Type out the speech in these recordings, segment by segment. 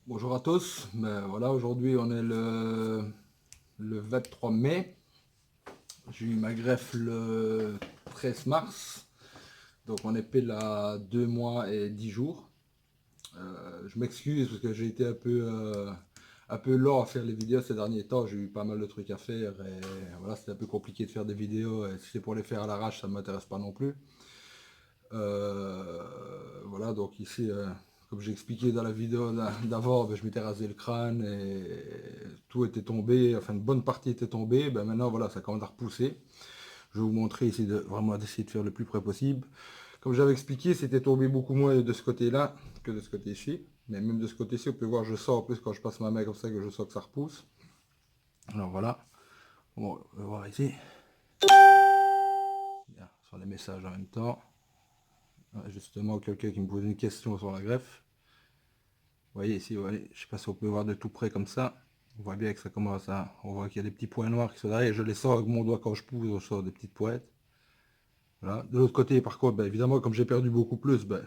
Bonjour à tous, ben voilà, aujourd'hui on est le 23 mai, j'ai eu ma greffe le 13 mars, donc on est pile à 2 mois et 10 jours. Je m'excuse parce que j'ai été un peu lent à faire les vidéos ces derniers temps, j'ai eu pas mal de trucs à faire et voilà, c'était un peu compliqué de faire des vidéos et si c'est pour les faire à l'arrache ça ne m'intéresse pas non plus. Voilà, donc ici, comme j'ai expliqué dans la vidéo d'avant, ben, je m'étais rasé le crâne et tout était tombé, enfin une bonne partie était tombée. Ben, maintenant, voilà, ça commence à repousser. Je vais vous montrer ici vraiment d'essayer de faire le plus près possible. Comme j'avais expliqué, c'était tombé beaucoup moins de ce côté-là que de ce côté-ci. Mais même de ce côté-ci, on peut voir, je sens en plus quand je passe ma main comme ça que je sens que ça repousse. Alors voilà, bon, on va voir ici. Bien, sur les messages en même temps. Justement, quelqu'un qui me pose une question sur la greffe. Vous voyez ici, ouais, je ne sais pas si on peut voir de tout près comme ça. On voit bien que ça commence à... On voit qu'il y a des petits points noirs qui sont derrière. Je les sors avec mon doigt quand je pousse, je sors des petites pointes. Voilà. De l'autre côté, par contre, ben, évidemment, comme j'ai perdu beaucoup plus, ben,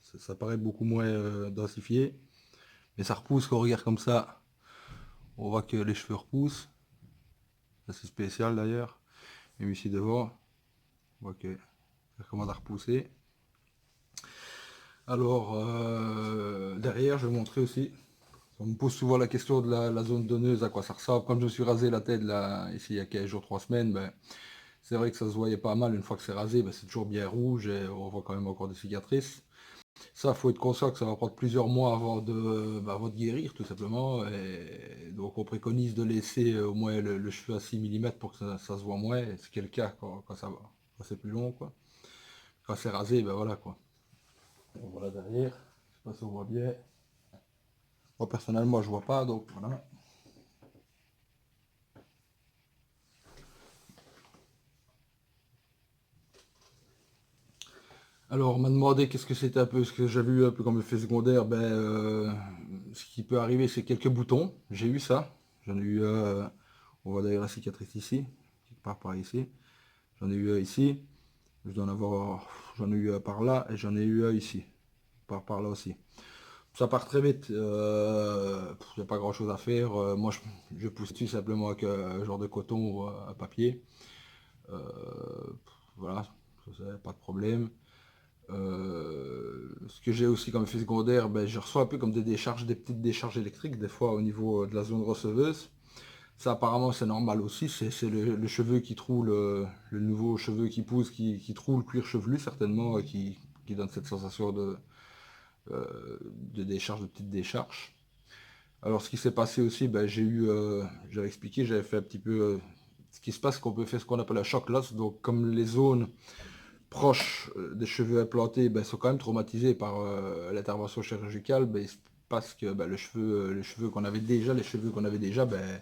ça paraît beaucoup moins densifié. Mais ça repousse, quand on regarde comme ça, on voit que les cheveux repoussent. Ça, c'est spécial d'ailleurs. Et ici devant, on voit que ça commence à repousser. Alors, derrière, je vais vous montrer aussi. On me pose souvent la question de la zone donneuse, à quoi ça ressemble. Comme je me suis rasé la tête là, ici il y a 15 jours, 3 semaines, ben, c'est vrai que ça se voyait pas mal. Une fois que c'est rasé, ben, c'est toujours bien rouge et on voit quand même encore des cicatrices. Ça, faut être conscient que ça va prendre plusieurs mois avant de guérir, tout simplement. Et donc on préconise de laisser au moins le cheveu à 6 mm pour que ça se voit moins. Ce qui est le cas quand ça va, quand c'est plus long, quoi. Quand c'est rasé, ben voilà quoi. Donc, voilà derrière, je sais pas si on voit bien. Moi personnellement je vois pas, donc voilà. Alors, on m'a demandé qu'est-ce que c'était un peu ce que j'avais eu un peu comme effet secondaire. Ben, ce qui peut arriver, c'est quelques boutons. J'ai eu ça. J'en ai eu, on voit d'ailleurs la cicatrice ici, quelque part par ici. J'en ai eu ici. Je dois en avoir, j'en ai eu par là et j'en ai eu ici, par là aussi. Ça part très vite. Il n'y a pas grand-chose à faire. Moi, je pousse dessus simplement avec un genre de coton ou un papier. Euh, voilà, ça, pas de problème. Ce que j'ai aussi comme effet secondaire, ben, je reçois un peu comme des décharges, des petites décharges électriques, des fois au niveau de la zone receveuse. Ça apparemment c'est normal aussi, c'est le cheveu qui troue, le nouveau cheveu qui pousse, qui troue le cuir chevelu certainement, qui donne cette sensation de décharge, de petite décharge. Alors ce qui s'est passé aussi, ben, j'avais expliqué, j'avais fait un petit peu ce qui se passe, qu'on peut faire ce qu'on appelle un shock loss, donc comme les zones proches des cheveux implantés ben, sont quand même traumatisés par l'intervention chirurgicale, ben, il se passe que ben, les cheveux qu'on avait déjà, ben,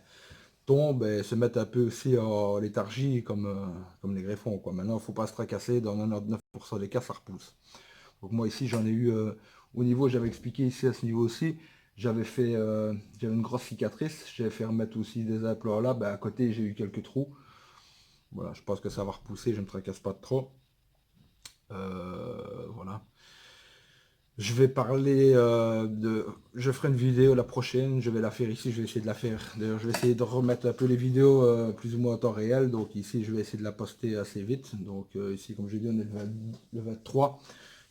tombent et se mettent un peu aussi en léthargie comme les greffons, quoi. Maintenant, il ne faut pas se tracasser, dans 99% des cas, ça repousse. Donc moi ici, j'en ai eu au niveau, j'avais expliqué ici à ce niveau aussi, j'avais une grosse cicatrice, j'avais fait remettre aussi des implants là, ben, à côté j'ai eu quelques trous. Voilà, je pense que ça va repousser, je ne me tracasse pas trop. Voilà. Je vais parler de... Je ferai une vidéo la prochaine, je vais la faire ici, je vais essayer de la faire. D'ailleurs, je vais essayer de remettre un peu les vidéos plus ou moins en temps réel. Donc ici, je vais essayer de la poster assez vite. Donc ici, comme j'ai dit, on est le 23.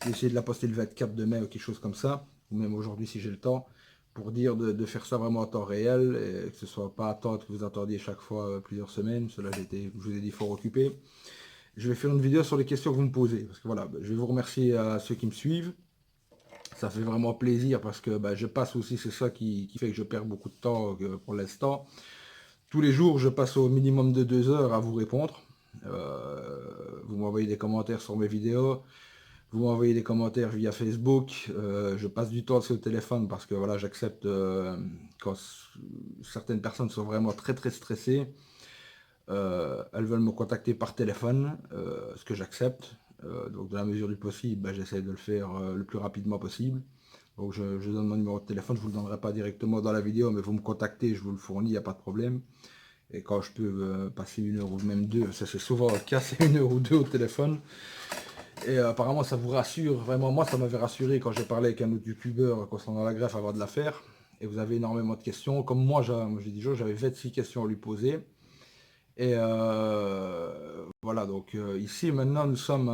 Je vais essayer de la poster le 24 demain ou quelque chose comme ça. Ou même aujourd'hui si j'ai le temps. Pour dire de faire ça vraiment en temps réel. Et que ce soit pas attendre que vous attendiez chaque fois plusieurs semaines. Cela, j'étais, je vous ai dit, fort occupé. Je vais faire une vidéo sur les questions que vous me posez. Parce que voilà, je vais vous remercier à ceux qui me suivent. Ça fait vraiment plaisir parce que bah, je passe aussi, c'est ça qui fait que je perds beaucoup de temps pour l'instant. Tous les jours, je passe au minimum de 2 heures à vous répondre. Vous m'envoyez des commentaires sur mes vidéos, vous m'envoyez des commentaires via Facebook. Je passe du temps sur le téléphone parce que voilà, j'accepte quand certaines personnes sont vraiment très très stressées. Elles veulent me contacter par téléphone, ce que j'accepte. Donc dans la mesure du possible, bah, j'essaie de le faire le plus rapidement possible. Donc je donne mon numéro de téléphone, je ne vous le donnerai pas directement dans la vidéo, mais vous me contactez, je vous le fournis, il n'y a pas de problème. Et quand je peux passer 1 heure ou même 2, ça c'est souvent le cas, c'est 1 heure ou 2 au téléphone. Et apparemment ça vous rassure, vraiment moi ça m'avait rassuré quand j'ai parlé avec un autre youtubeur concernant la greffe avant de la faire. et vous avez énormément de questions. Comme moi, j'ai dit, j'avais 26 questions à lui poser. Et voilà, donc ici maintenant nous sommes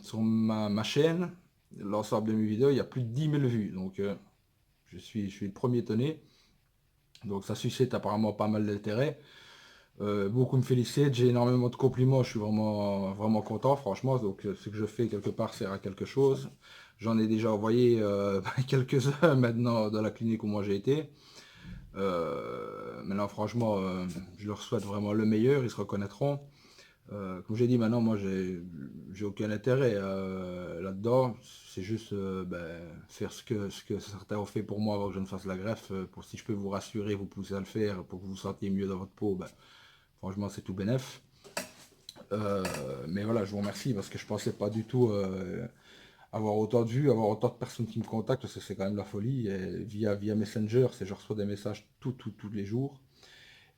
sur ma chaîne, l'ensemble de mes vidéos, il y a plus de 10 000 vues, donc je suis le premier étonné. Donc ça suscite apparemment pas mal d'intérêt. Beaucoup me félicitent, j'ai énormément de compliments, je suis vraiment, vraiment content, franchement. Donc ce que je fais quelque part sert à quelque chose. J'en ai déjà envoyé quelques-uns maintenant dans la clinique où moi j'ai été. Maintenant franchement, je leur souhaite vraiment le meilleur, ils se reconnaîtront. Comme j'ai dit, maintenant moi j'ai aucun intérêt là-dedans. C'est juste faire ce que certains ont fait pour moi avant que je ne fasse la greffe. Pour si je peux vous rassurer, vous pousser à le faire pour que vous vous sentiez mieux dans votre peau, franchement, c'est tout bénef. Mais voilà, je vous remercie parce que je pensais pas du tout avoir autant de vues, avoir autant de personnes qui me contactent, parce que c'est quand même la folie. Et via Messenger, je reçois des messages tous les jours.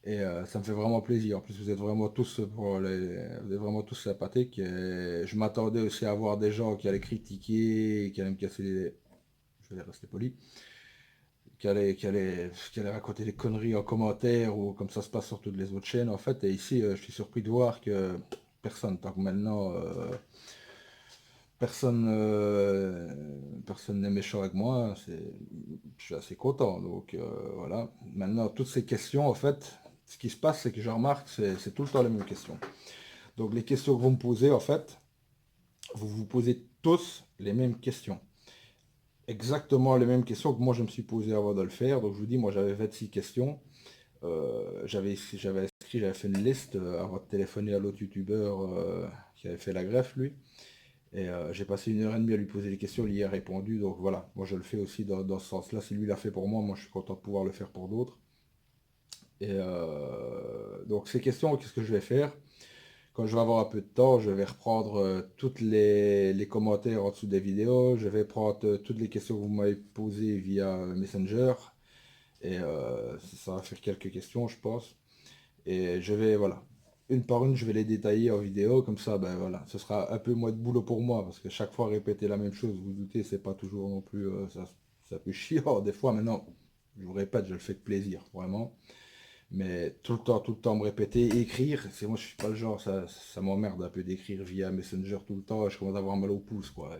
Et ça me fait vraiment plaisir. En plus, vous êtes vraiment tous vous êtes vraiment tous sympathiques. Et je m'attendais aussi à avoir des gens qui allaient critiquer, qui allaient me casser les... Je vais rester poli. Qui allait raconter des conneries en commentaire ou comme ça se passe sur toutes les autres chaînes en fait. Et ici, je suis surpris de voir que personne, tant que maintenant, personne n'est méchant avec moi. Je suis assez content. Donc voilà. Maintenant, toutes ces questions, en fait, ce qui se passe, c'est que je remarque, c'est tout le temps les mêmes questions. Donc les questions que vous me posez, en fait, vous vous posez tous les mêmes questions. Exactement les mêmes questions que moi je me suis posé avant de le faire. Donc je vous dis, moi j'avais 26 questions. J'avais fait une liste avant de téléphoner à l'autre youtubeur qui avait fait la greffe lui. Et j'ai passé 1 heure et demie à lui poser des questions, il y a répondu. Donc voilà, moi je le fais aussi dans ce sens-là. Si lui l'a fait pour moi, moi je suis content de pouvoir le faire pour d'autres. Et donc ces questions, qu'est-ce que je vais faire? Quand je vais avoir un peu de temps, je vais reprendre toutes les commentaires en dessous des vidéos. Je vais prendre toutes les questions que vous m'avez posées via Messenger. Et ça va faire quelques questions, je pense. Et je vais, voilà, une par une, je vais les détailler en vidéo. Comme ça, ben voilà, ce sera un peu moins de boulot pour moi. Parce que chaque fois répéter la même chose, vous vous doutez, c'est pas toujours non plus, ça peut chiant des fois. Maintenant, je vous répète, je le fais de plaisir, vraiment. Mais tout le temps me répéter, écrire, c'est moi je suis pas le genre, ça m'emmerde un peu d'écrire via Messenger tout le temps, je commence à avoir mal au pouce quoi.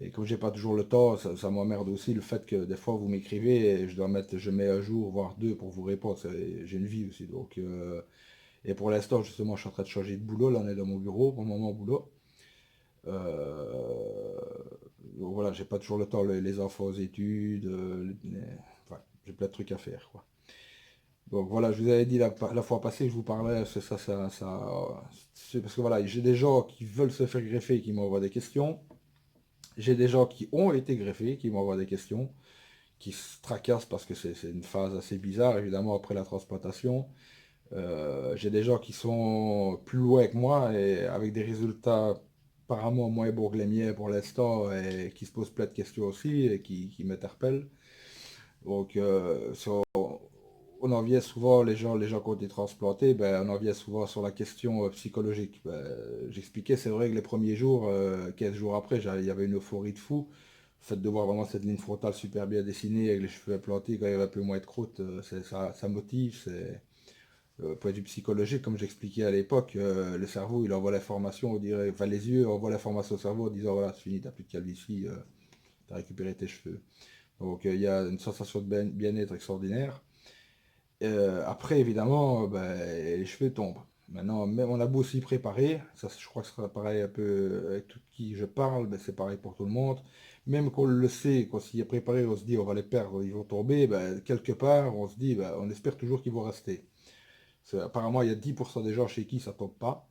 Et comme j'ai pas toujours le temps, ça m'emmerde aussi le fait que des fois vous m'écrivez et je mets un jour, voire deux pour vous répondre. J'ai une vie aussi. Donc, et pour l'instant, justement, je suis en train de changer de boulot. Là, on est dans mon bureau, pour le moment, au boulot. Euh, donc voilà, j'ai pas toujours le temps, les enfants aux études, enfin, j'ai plein de trucs à faire, quoi. Donc voilà, je vous avais dit la fois passée que je vous parlais, c'est c'est parce que voilà, j'ai des gens qui veulent se faire greffer et qui m'envoient des questions. J'ai des gens qui ont été greffés, qui m'envoient des questions, qui se tracassent parce que c'est une phase assez bizarre, évidemment, après la transplantation. J'ai des gens qui sont plus loin que moi et avec des résultats apparemment moins bons que les miens pour l'instant et qui se posent plein de questions aussi et qui m'interpellent. Donc, on en vient souvent, les gens qui ont été transplantés, on en vient souvent sur la question psychologique. J'expliquais, c'est vrai que les premiers jours, 15 jours après, il y avait une euphorie de fou. Le fait de voir vraiment cette ligne frontale super bien dessinée avec les cheveux implantés quand il y avait un peu moins de croûte, ça motive. Point de vue psychologique, comme j'expliquais à l'époque, le cerveau il envoie l'information, on dirait, enfin les yeux envoient l'information au cerveau en disant voilà, c'est fini, t'as plus de calvitie, t'as récupéré tes cheveux. Donc il y a une sensation de bien-être extraordinaire. Après, évidemment, les cheveux tombent. Maintenant, même on a beau s'y préparer, ça je crois que ce sera pareil un peu avec tout qui je parle, c'est pareil pour tout le monde. Même qu'on le sait, qu'on s'y est préparé, on se dit on va les perdre, ils vont tomber, quelque part on se dit on espère toujours qu'ils vont rester. Apparemment il y a 10% des gens chez qui ça tombe pas.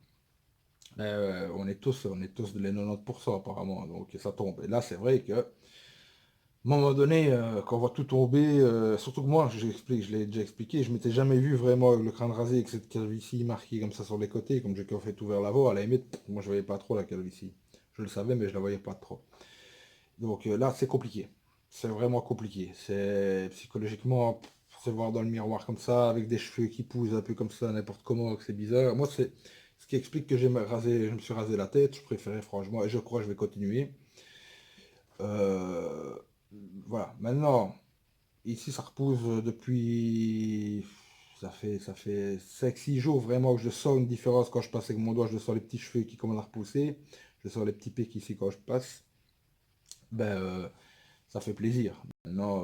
On est tous de les 90% apparemment, donc ça tombe. Et là c'est vrai que à un moment donné, quand on voit tout tomber, surtout que moi, je l'ai déjà expliqué, je m'étais jamais vu vraiment avec le crâne rasé, avec cette calvitie marquée comme ça sur les côtés, comme j'ai qu'en fait tout vers l'avant, à la limite, moi je voyais pas trop la calvitie. Je le savais, mais je la voyais pas trop. Donc là, c'est compliqué. C'est vraiment compliqué. C'est psychologiquement, se voir dans le miroir comme ça, avec des cheveux qui poussent un peu comme ça, n'importe comment, que c'est bizarre. Moi, c'est ce qui explique que je me suis rasé la tête, je préférais franchement, et je crois que je vais continuer. Euh, voilà, maintenant. ici ça repousse depuis, ça fait 5-6 jours vraiment que je sens une différence quand je passe avec mon doigt, je sens les petits cheveux qui commencent à repousser, je sens les petits pics ici quand je passe, ben ça fait plaisir. Maintenant,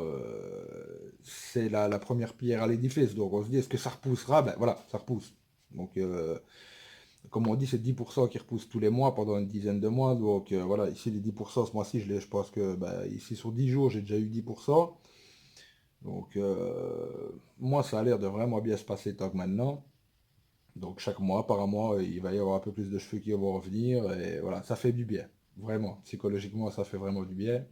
c'est la première pierre à l'édifice, donc on se dit est-ce que ça repoussera? Ben voilà, ça repousse. Donc comme on dit, c'est 10% qui repoussent tous les mois pendant une dizaine de mois. Donc voilà, ici les 10%, ce mois-ci, je pense que bah, ici sur 10 jours, j'ai déjà eu 10%. Donc moi, ça a l'air de vraiment bien se passer tant que maintenant. Donc chaque mois, par mois, il va y avoir un peu plus de cheveux qui vont revenir. Et voilà, ça fait du bien. Vraiment, psychologiquement, ça fait vraiment du bien.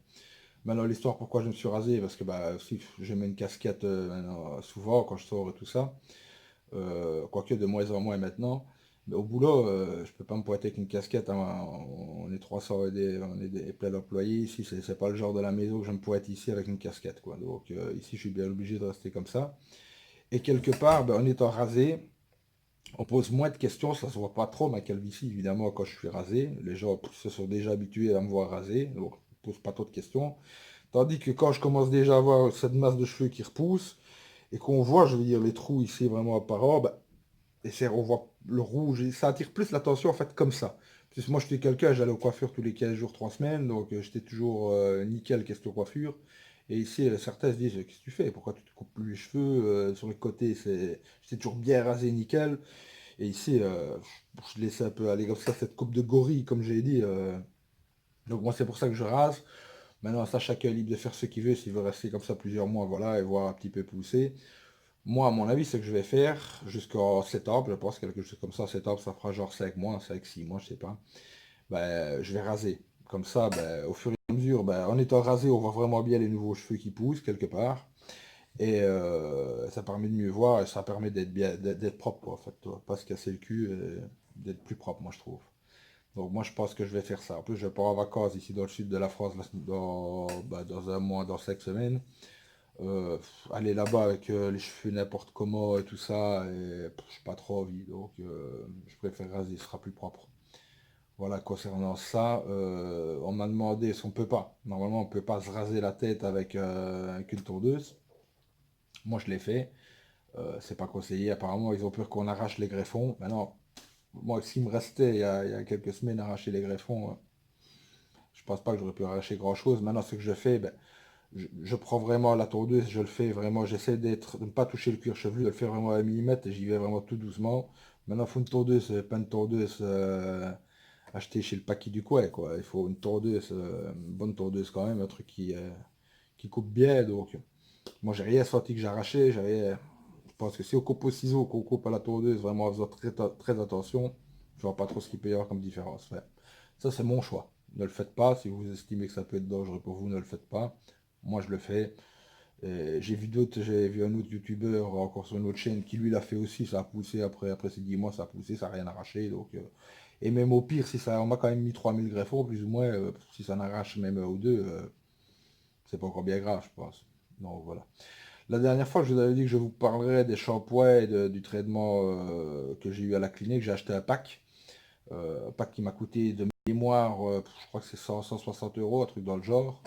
Maintenant, l'histoire, pourquoi je me suis rasé, parce que bah, aussi, je mets une casquette maintenant, souvent quand je sors et tout ça. Quoique de moins en moins maintenant. Mais au boulot, je peux pas me pointer avec une casquette, hein. On est 300 on est plein d'employés ici, c'est pas le genre de la maison que je me pointe ici avec une casquette, quoi. Donc ici, je suis bien obligé de rester comme ça. Et quelque part, ben, en étant rasé, on pose moins de questions, ça se voit pas trop ma calvitie, évidemment, quand je suis rasé. Les gens se sont déjà habitués à me voir rasé, donc on pose pas trop de questions. Tandis que quand je commence déjà à avoir cette masse de cheveux qui repousse, et qu'on voit, je veux dire, les trous ici vraiment apparents, ben, et c'est, on voit le rouge, et ça attire plus l'attention en fait comme ça. Parce que moi j'étais quelqu'un, j'allais aux coiffures tous les 15 jours, 3 semaines, donc j'étais toujours nickel question coiffure. Et ici, certains se disent, qu'est-ce que tu fais? Pourquoi tu te coupes plus les cheveux? Sur les côtés, j'étais toujours bien rasé, nickel. Et ici, je laissais un peu aller comme ça, cette coupe de gorille, comme j'ai dit. Donc moi c'est pour ça que je rase. Maintenant, ça, chacun est libre de faire ce qu'il veut, s'il veut rester comme ça plusieurs mois, voilà, et voir un petit peu pousser. Moi, à mon avis, ce que je vais faire jusqu'en septembre, je pense quelque chose comme ça, septembre, ça fera genre 5 mois, 5 6 mois, je sais pas. Ben, je vais raser. Comme ça, ben, au fur et à mesure, ben, en étant rasé, on voit vraiment bien les nouveaux cheveux qui poussent quelque part. Et ça permet de mieux voir et ça permet d'être bien, d'être propre, quoi, en fait, toi. Pas se casser le cul, d'être plus propre, moi, je trouve. Donc, moi, je pense que je vais faire ça. En plus, je pars en vacances ici dans le sud de la France dans un mois, dans 5 semaines. Aller là-bas avec les cheveux n'importe comment et tout ça, et j'ai pas trop envie, donc je préfère raser, ce sera plus propre. Voilà, concernant ça, on m'a demandé si on peut pas. Normalement, on peut pas se raser la tête avec une tondeuse. Moi, je l'ai fait. C'est pas conseillé. Apparemment, ils ont peur qu'on arrache les greffons. Maintenant, moi, s'il me restait il y a quelques semaines arracher les greffons, je pense pas que j'aurais pu arracher grand-chose. Maintenant, ce que je fais, ben, je prends vraiment la tondeuse, je le fais vraiment, j'essaie de ne pas toucher le cuir chevelu, de le faire vraiment à 1 mm et j'y vais vraiment tout doucement. Maintenant, il faut une tondeuse, pas une tondeuse achetée chez le paquis du coin, quoi. Il faut une tondeuse, une bonne tondeuse quand même, un truc qui coupe bien. Donc, moi, j'ai rien senti que j'arrachais, je pense que si on coupe au ciseau, qu'on coupe à la tondeuse, vraiment en faisant très attention, je vois pas trop ce qu'il peut y avoir comme différence. Ouais. Ça, c'est mon choix. Ne le faites pas. Si vous estimez que ça peut être dangereux pour vous, ne le faites pas. Moi, je le fais. J'ai vu un autre youtubeur encore sur une autre chaîne qui lui l'a fait aussi, ça a poussé après ces 10 mois, ça a poussé, ça n'a rien arraché. Donc, et même au pire, si ça, on m'a quand même mis 3000 greffons, plus ou moins, si ça n'arrache même un ou deux, c'est pas encore bien grave, je pense. Donc voilà. La dernière fois, je vous avais dit que je vous parlerais des shampoings et du traitement que j'ai eu à la clinique. J'ai acheté un pack qui m'a coûté de mémoire, je crois que c'est 100, 160 euros, un truc dans le genre.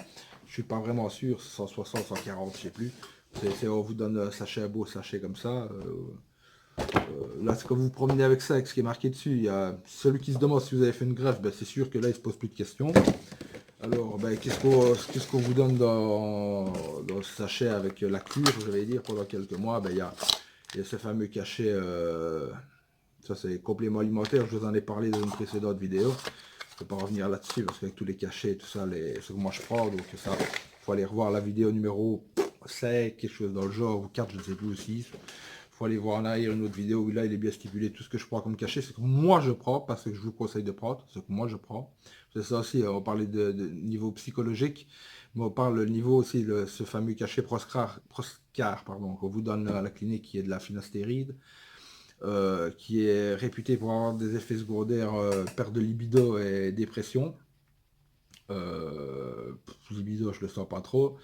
Je suis pas vraiment sûr, 160, 140, je sais plus. On vous donne un beau sachet comme ça. Là, c'est quand vous vous promenez avec ça, avec ce qui est marqué dessus, il y a celui qui se demande si vous avez fait une greffe, ben, c'est sûr que là, il se pose plus de questions. Alors, ben, qu'est-ce qu'on vous donne dans ce sachet avec la cure, je vais dire, pendant quelques mois? Ben, il y a ce fameux cachet, ça c'est complément alimentaire, je vous en ai parlé dans une précédente vidéo. Je ne vais pas revenir là-dessus parce qu'avec tous les cachets et tout ça, ce que moi je prends, donc ça, il faut aller revoir la vidéo numéro 5, quelque chose dans le genre, ou 4, je ne sais plus, ou 6. Il faut aller voir en arrière une autre vidéo où là il est bien stipulé tout ce que je prends comme cachet, c'est que moi je prends, pas ce que je vous conseille de prendre, c'est que moi je prends. C'est ça aussi, on parlait de niveau psychologique, mais on parle le niveau aussi, ce fameux cachet Proscar, pardon, qu'on vous donne à la clinique qui est de la finastéride. Qui est réputé pour avoir des effets secondaires, perte de libido et dépression. Libido, je le sens pas trop.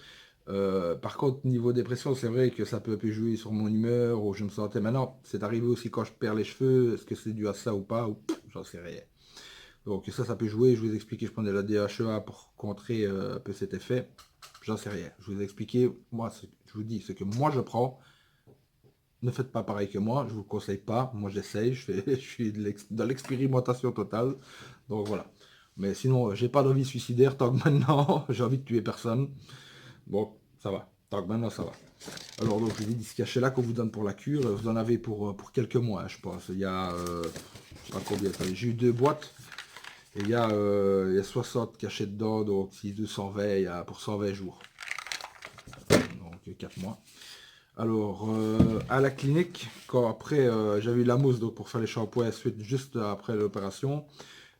Par contre, niveau dépression, c'est vrai que ça peut un peu jouer sur mon humeur, ou je me sentais. Maintenant, c'est arrivé aussi quand je perds les cheveux, est-ce que c'est dû à ça ou pas, ou j'en sais rien. Donc ça peut jouer, je vous expliquais, je prenais la DHEA pour contrer un peu cet effet. j'en sais rien. Je vous ai expliqué, moi, je vous dis, ce que moi je prends. Ne faites pas pareil que moi, je vous le conseille pas. Moi j'essaye, je suis dans l'expérimentation totale. Donc voilà. Mais sinon, j'ai pas d'envie suicidaire tant que maintenant, j'ai envie de tuer personne. Bon, ça va. Tant que maintenant, ça va. Alors donc je vous ai dit ce cachet-là qu'on vous donne pour la cure, vous en avez pour quelques mois, hein, je pense. Il y a, je sais pas combien, j'ai eu 2 boîtes, et il y a 60 cachets dedans, donc si 220, il y a pour 120 jours. Donc 4 mois. Alors, à la clinique, quand après j'avais eu la mousse donc pour faire les shampoings suite juste après l'opération,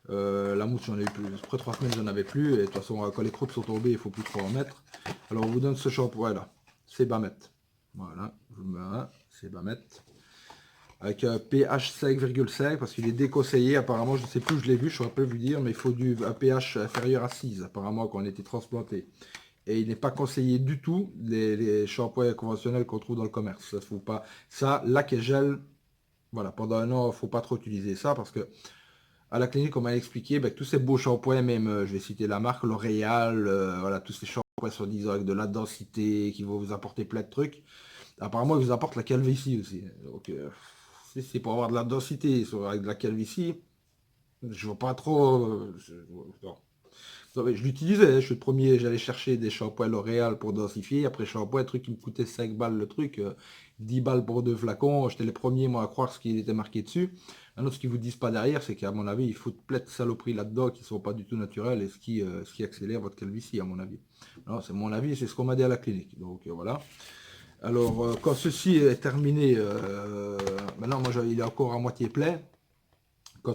la mousse j'en ai eu plus, après 3 semaines j'en avais plus, et de toute façon quand les croûtes sont tombées il faut plus trop en mettre. Alors on vous donne ce shampoing là, c'est Bamet. Voilà, je vous le mets un, c'est Bamet. Avec un pH 5,5 parce qu'il est déconseillé apparemment, je ne sais plus où je l'ai vu, je ne saurais pas vous dire, mais il faut un pH inférieur à 6 apparemment quand on a été transplanté. Et il n'est pas conseillé du tout les shampoings conventionnels qu'on trouve dans le commerce. Ça, faut pas. Ça, lac et gel, voilà, pendant un an, il ne faut pas trop utiliser ça parce que à la clinique, on m'a expliqué que tous ces beaux shampoings, même, je vais citer la marque, L'Oréal, voilà, tous ces shampoings soi-disant avec de la densité qui vont vous apporter plein de trucs. Apparemment, ils vous apportent la calvitie aussi. Donc, si c'est pour avoir de la densité avec de la calvitie, je vois pas trop. Non. Non, mais je l'utilisais, je suis le premier, j'allais chercher des shampoings L'Oréal pour densifier, après shampoing, un truc qui me coûtait 5 balles le truc, 10 balles pour 2 flacons, j'étais les premiers moi à croire ce qui était marqué dessus. Maintenant, ce qu'ils vous disent pas derrière, c'est qu'à mon avis, il faut plein de saloperies là-dedans qui sont pas du tout naturelles et ce qui accélère votre calvitie, à mon avis. Non, c'est mon avis, c'est ce qu'on m'a dit à la clinique. Donc voilà. Alors, quand ceci est terminé, maintenant, moi, il est encore à moitié plein.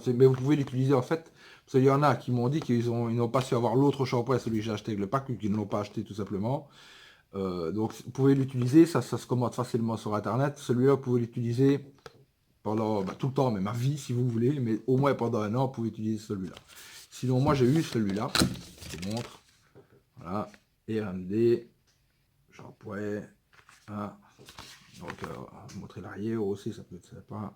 Mais vous pouvez l'utiliser en fait, parce qu'il y en a qui m'ont dit qu'ils n'ont pas su avoir l'autre shampoing, celui que j'ai acheté avec le pack, ou qu'ils ne l'ont pas acheté tout simplement. Donc vous pouvez l'utiliser, ça se commande facilement sur internet. Celui-là, vous pouvez l'utiliser pendant tout le temps, même à vie si vous voulez, mais au moins pendant un an, vous pouvez utiliser celui-là. Sinon, moi j'ai eu celui-là, je vous montre. Voilà, R&D, shampoing. Voilà. Donc, vous montrer l'arrière aussi, ça peut être sympa.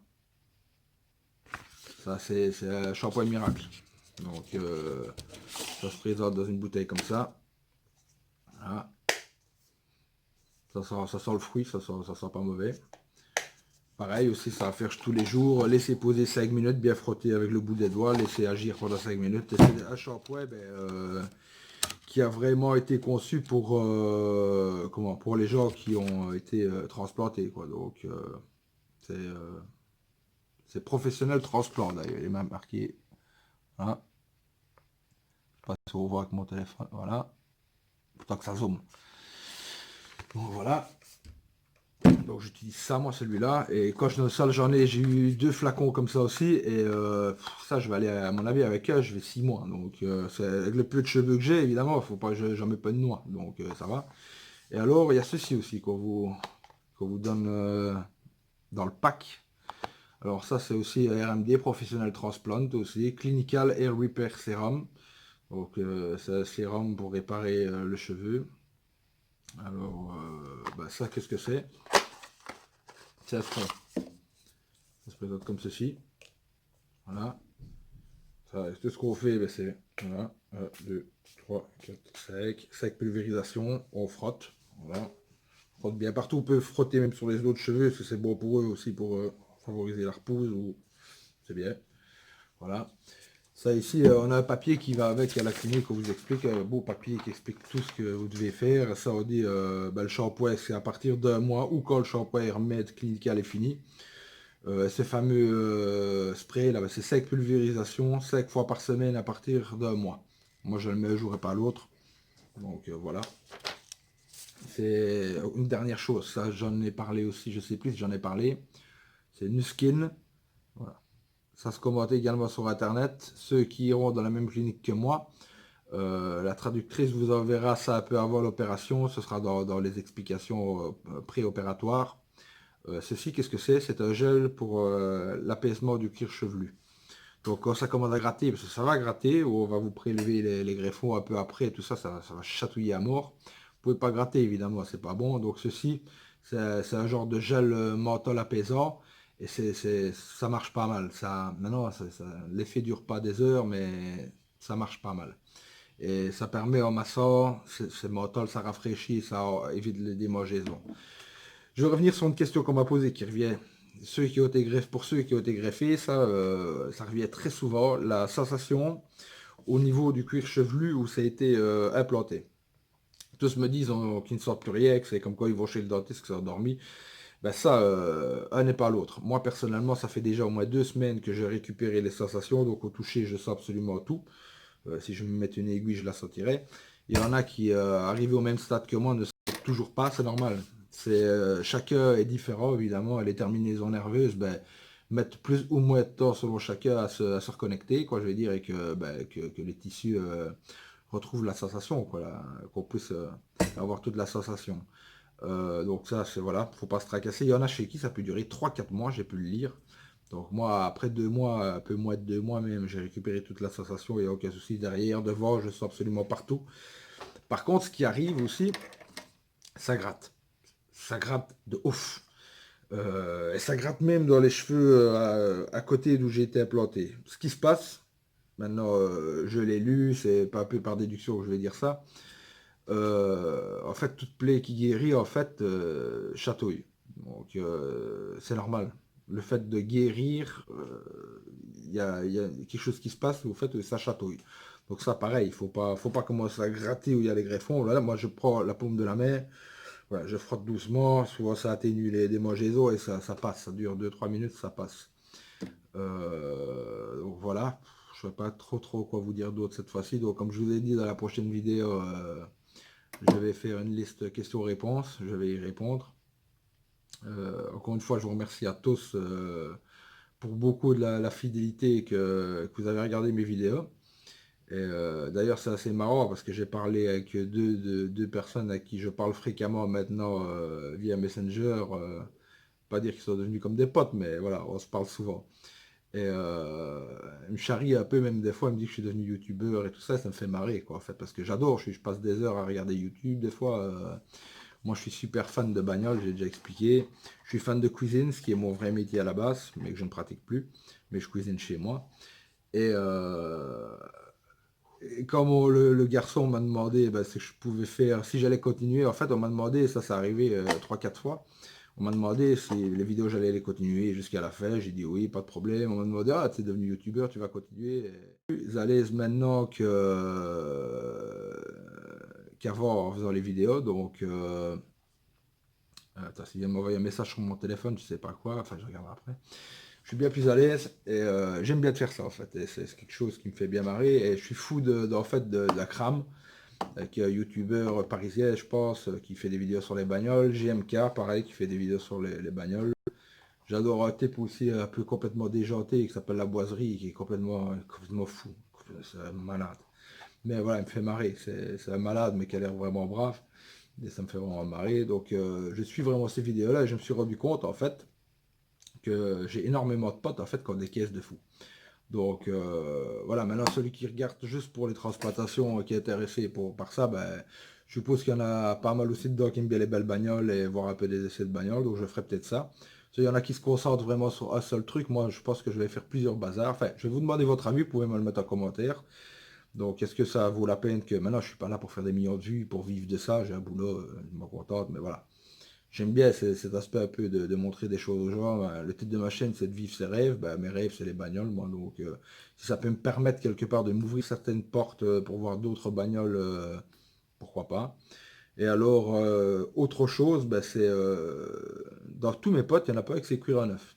Ça, c'est un shampoing miracle. Donc, ça se présente dans une bouteille comme ça. Voilà. Ça sent le fruit, ça sent pas mauvais. Pareil aussi, ça va faire tous les jours. Laisser poser 5 minutes, bien frotter avec le bout des doigts, laisser agir pendant 5 minutes. Et c'est un shampoing qui a vraiment été conçu pour les gens qui ont été transplantés, quoi. Donc, c'est professionnel transplant d'ailleurs. Il est même marqué. Voilà. Je sais pas si on voit avec mon téléphone. Voilà. Pourtant que ça zoome. Donc voilà. Donc j'utilise ça moi celui-là. Et quand je suis dans la salle, j'ai eu 2 flacons comme ça aussi. Et ça je vais aller à mon avis avec eux, je vais 6 mois. Donc avec le peu de cheveux que j'ai, évidemment, il faut pas j'en mets pas de noix. Donc ça va. Et alors il y a ceci aussi qu'on vous donne dans le pack. Alors ça c'est aussi RMD, Professional Transplant aussi, Clinical Hair Repair Serum. Donc c'est un sérum pour réparer le cheveu. Alors ça qu'est-ce que c'est? C'est un spray. Ça se présente comme ceci. Voilà. Tout ce qu'on fait, c'est voilà, 1, 2, 3, 4, 5. 5 pulvérisations, on frotte. Voilà. On frotte bien partout. On peut frotter même sur les autres cheveux, parce que c'est bon pour eux aussi pour favoriser la repousse. C'est bien. Voilà. Ça ici, on a un papier qui va avec à la clinique, on vous explique, un beau papier qui explique tout ce que vous devez faire. Ça on dit, le shampoing c'est à partir d'un mois ou quand le shampoing remède clinical est fini. Ces fameux sprays là, c'est 5 pulvérisations, 5 fois par semaine à partir d'un mois. Moi je le mets un jour et pas l'autre. Donc voilà. C'est une dernière chose, ça j'en ai parlé aussi, je sais plus si j'en ai parlé. C'est Nuskin. Voilà. Ça se commande également sur internet. Ceux qui iront dans la même clinique que moi, la traductrice vous enverra ça un peu avant l'opération. Ce sera dans les explications préopératoires. Ceci, qu'est-ce que c'est? C'est un gel pour l'apaisement du cuir chevelu. Donc quand ça commence à gratter, parce que ça va gratter, ou on va vous prélever les greffons un peu après, tout ça, ça va chatouiller à mort. Vous pouvez pas gratter évidemment, c'est pas bon. Donc ceci, c'est un genre de gel menthol apaisant. Et ça marche pas mal. Maintenant, l'effet dure pas des heures, mais ça marche pas mal. Et ça permet en massant, c'est mental, ça rafraîchit, ça évite les démangeaisons. Je vais revenir sur une question qu'on m'a posée qui revient. Pour ceux qui ont été greffés, ça revient très souvent, la sensation au niveau du cuir chevelu où ça a été implanté. Tous me disent qu'ils ne sortent plus rien, que c'est comme quoi ils vont chez le dentiste, que c'est endormi. Ben ça, un n'est pas l'autre. Moi, personnellement, ça fait déjà au moins 2 semaines que j'ai récupéré les sensations. Donc, au toucher, je sens absolument tout. Si je me mets une aiguille, je la sentirai. Il y en a qui, arrivés au même stade que moi, ne sentent toujours pas. C'est normal. Chacun est différent, évidemment. Les terminaisons nerveuses, ben, mettent plus ou moins de temps selon chacun à se reconnecter, quoi, je vais dire, et que les tissus retrouvent la sensation, quoi, qu'on puisse avoir toute la sensation. Donc ça, c'est voilà, faut pas se tracasser. Il y en a chez qui ça peut durer 3 4 mois, j'ai pu le lire. Donc moi, après 2 mois, un peu moins de 2 mois même, j'ai récupéré toute la sensation, il n'y a aucun souci. Derrière, devant, je sens absolument partout. Par contre, ce qui arrive aussi, ça gratte. Ça gratte de ouf. Et ça gratte même dans les cheveux à côté d'où j'ai été implanté. Ce qui se passe, maintenant je l'ai lu, c'est pas un peu par déduction que je vais dire ça. En fait, toute plaie qui guérit, en fait, chatouille. Donc, c'est normal. Le fait de guérir, il y a quelque chose qui se passe, au fait, ça chatouille. Donc ça, pareil, il faut pas commencer à gratter où il y a les greffons. Là, moi, je prends la paume de la main, voilà, je frotte doucement, souvent ça atténue les démangeaisons et ça passe. Ça dure 2 3 minutes, ça passe. Donc voilà, je ne sais pas trop quoi vous dire d'autre cette fois-ci. Donc comme je vous ai dit dans la prochaine vidéo, je vais faire une liste questions-réponses, je vais y répondre. Encore une fois, je vous remercie à tous pour beaucoup de la fidélité que vous avez regardé mes vidéos. Et d'ailleurs, c'est assez marrant parce que j'ai parlé avec deux personnes à qui je parle fréquemment maintenant via Messenger. Pas dire qu'ils sont devenus comme des potes, mais voilà, on se parle souvent. Et elle me charrie un peu, même des fois, elle me dit que je suis devenu youtubeur et tout ça, ça me fait marrer, quoi, en fait, parce que j'adore, je passe des heures à regarder YouTube, des fois. Moi, je suis super fan de bagnole, j'ai déjà expliqué. Je suis fan de cuisine, ce qui est mon vrai métier à la base, mais que je ne pratique plus, mais je cuisine chez moi. Et, comme le garçon m'a demandé ce que je pouvais faire, si j'allais continuer, en fait, on m'a demandé, ça s'est arrivé 3 4 fois, on m'a demandé si les vidéos, j'allais les continuer jusqu'à la fin. J'ai dit oui, pas de problème. On m'a demandé, ah, tu es devenu youtubeur, tu vas continuer. Plus à l'aise maintenant qu'avant en faisant les vidéos. Donc, attends, s'il vient de m'envoyer un message sur mon téléphone, je sais pas quoi. Enfin, je regarde après. Je suis bien plus à l'aise et j'aime bien de faire ça en fait. Et c'est quelque chose qui me fait bien marrer. Et je suis fou en fait, de la crame avec un youtubeur parisien, je pense, qui fait des vidéos sur les bagnoles. JMK, pareil, qui fait des vidéos sur les bagnoles. J'adore un type aussi un peu complètement déjanté qui s'appelle La Boiserie, qui est complètement fou. C'est un malade. Mais voilà, il me fait marrer. C'est un malade, mais qui a l'air vraiment brave. Et ça me fait vraiment marrer. Donc, je suis vraiment ces vidéos-là et je me suis rendu compte, en fait, que j'ai énormément de potes, en fait, qui ont des caisses de fous. Donc, voilà, maintenant, celui qui regarde juste pour les transplantations, qui est intéressé par ça, ben, je suppose qu'il y en a pas mal aussi dedans qui aiment bien les belles bagnoles et voir un peu des essais de bagnoles, donc je ferai peut-être ça. Il y en a qui se concentrent vraiment sur un seul truc. Moi, je pense que je vais faire plusieurs bazars. Enfin, je vais vous demander votre avis, vous pouvez me le mettre en commentaire. Donc, est-ce que ça vaut la peine que maintenant, je suis pas là pour faire des millions de vues, pour vivre de ça, j'ai un boulot, je m'en contente, mais voilà. J'aime bien cet aspect un peu de montrer des choses aux gens. Le titre de ma chaîne, c'est de vivre ses rêves. Mes rêves, c'est les bagnoles, moi. Donc, si ça peut me permettre quelque part de m'ouvrir certaines portes pour voir d'autres bagnoles, pourquoi pas. Et alors, autre chose, c'est dans tous mes potes, il n'y en a pas avec ces cuirs à neuf.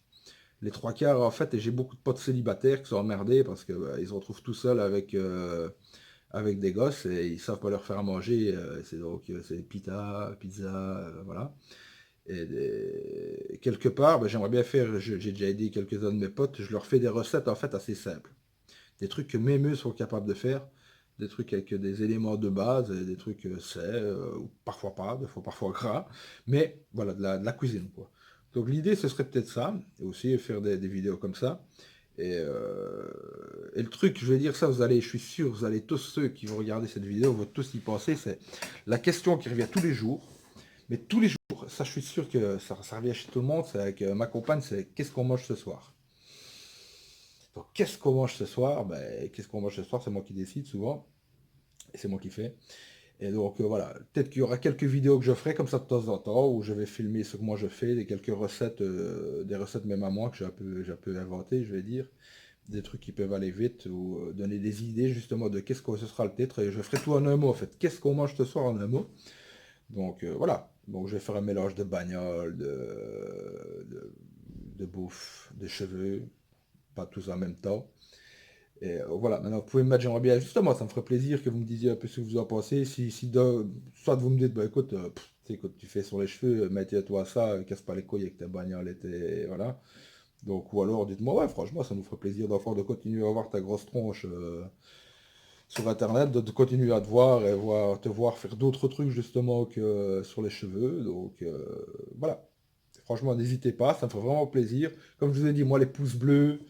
Les 3 quarts, en fait, et j'ai beaucoup de potes célibataires qui sont emmerdés parce que ils se retrouvent tout seuls avec des gosses et ils savent pas leur faire à manger. C'est pizza, voilà. Et quelque part, j'aimerais bien faire, j'ai déjà aidé quelques-uns de mes potes, je leur fais des recettes en fait assez simples. Des trucs que même eux sont capables de faire, des trucs avec des éléments de base, des trucs sains, ou parfois pas, des fois parfois gras, mais voilà, de la cuisine quoi. Donc l'idée ce serait peut-être ça, et aussi faire des vidéos comme ça. Et le truc, je vais dire ça, je suis sûr, vous allez tous ceux qui vont regarder cette vidéo, vont tous y penser, c'est la question qui revient tous les jours, mais tous les jours, ça je suis sûr que ça revient chez tout le monde, c'est avec ma compagne, c'est qu'est-ce qu'on mange ce soir. Donc qu'est-ce qu'on mange ce soir? Qu'est-ce qu'on mange ce soir, c'est moi qui décide souvent. Et c'est moi qui fais. Et donc voilà, peut-être qu'il y aura quelques vidéos que je ferai comme ça de temps en temps, où je vais filmer ce que moi je fais, quelques recettes, des recettes même à moi que j'ai un peu inventées, je vais dire, des trucs qui peuvent aller vite, ou donner des idées justement de qu'est-ce que ce sera le titre, et je ferai tout en un mot en fait. Qu'est-ce qu'on mange ce soir en un mot? Donc voilà, donc je vais faire un mélange de bagnole, de bouffe, de cheveux, pas tous en même temps. Et voilà, maintenant vous pouvez me mettre, j'aimerais bien, justement, ça me ferait plaisir que vous me disiez un peu ce que vous en pensez. Soit vous me dites, bah écoute, écoute, tu fais sur les cheveux, mets-toi ça, casse pas les couilles avec ta bagnole et voilà. Donc, ou alors dites-moi, ouais, franchement, ça nous ferait plaisir d'enfant de continuer à voir ta grosse tronche sur internet, de continuer à te voir et te voir faire d'autres trucs justement que sur les cheveux. Donc voilà. Franchement, n'hésitez pas, ça me ferait vraiment plaisir. Comme je vous ai dit, moi, les pouces bleus,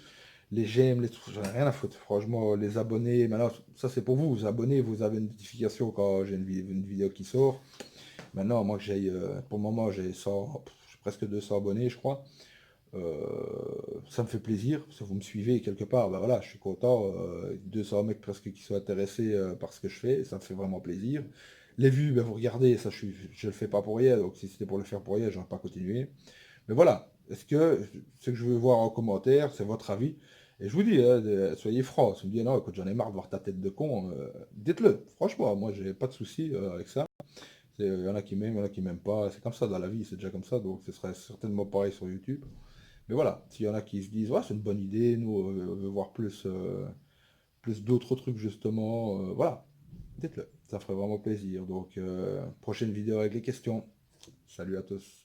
les j'aime, les trucs, j'en ai rien à foutre. Franchement, les abonnés, maintenant, ça c'est pour vous. Vous abonnez, vous avez une notification quand j'ai une vidéo qui sort. Maintenant, moi que j'ai, pour le moment, j'ai 100, j'ai presque 200 abonnés, je crois. Ça me fait plaisir, si vous me suivez quelque part, ben voilà, je suis content. 200 mecs presque qui sont intéressés par ce que je fais, ça me fait vraiment plaisir. Les vues, ben vous regardez, ça je le fais pas pour rien, donc si c'était pour le faire pour rien, j'aurais pas continué. Mais voilà, est-ce que ce que je veux voir en commentaire, c'est votre avis? Et je vous dis, hein, soyez francs, si vous me dites non, écoute, j'en ai marre de voir ta tête de con, dites-le. Franchement, moi, j'ai pas de souci avec ça. Il y en a qui m'aiment, il y en a qui m'aiment pas. C'est comme ça dans la vie, c'est déjà comme ça, donc ce serait certainement pareil sur YouTube. Mais voilà, s'il y en a qui se disent, ouais, c'est une bonne idée, nous, on veut voir plus, plus d'autres trucs justement, voilà, dites-le, ça ferait vraiment plaisir. Donc, prochaine vidéo avec les questions. Salut à tous.